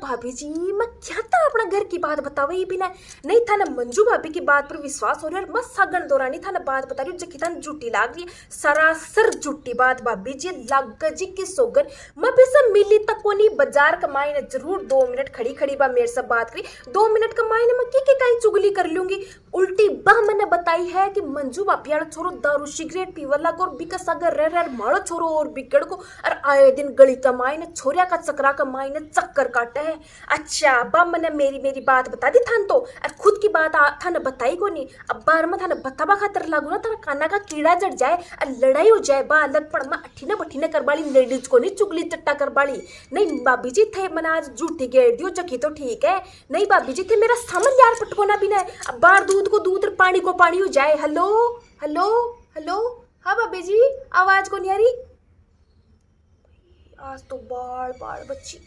भाभी जी मैं क्या था अपना घर की बात बतावे ही बिना नहीं था ना मंजू भाभी की बात पर विश्वास हो रहा है। मस्त सागन दौरानी था ना बात बता रही हूँ जखी था झूठी लाग रही है सरासर झूठी बात भाभी जी लग जी की सोगन। मैं भी सब मिली तक को नहीं बाजार कमाई ने जरूर 2 मिनट खड़ी खड़ी बा मेरे से बात करी 2 मिनट कमाई ने मैं की कहीं चुगली कर लूंगी। उल्टी बह मैंने बताई है कि मंजू भाभी वाला छोरो दारू सिगरेट पीवा लग और बिकस अगर रह मारो छोरो और बिगड़ को और आए दिन गली कमाई ने छोरिया का चक्रा कमाई ने चक्कर काटा है। अच्छा बा मैंने मेरी बात बता दी थान तो और खुद की बात था ना बताई को नहीं अब बार में था ना बताबा खातर लागू ना था काना का कीड़ा जड़ जाए और लड़ाई हो जाए बा अलग पड़ मैं अठीने बठीने करबाली लेडीज को नहीं चुगली चट्टा करबाली नहीं भाभी जी थे मैंने आज झूठी गेड़ दियो चकी तो ठीक है नहीं भाभी जी थे मेरा सामान यार पटकोना भी ना अब बार दूध को दूध और पानी को पानी हो जाए। हेलो हेलो हेलो हाँ भाभी जी आवाज को नहीं आ रही आज तो बाड़ बाड़ बच्ची।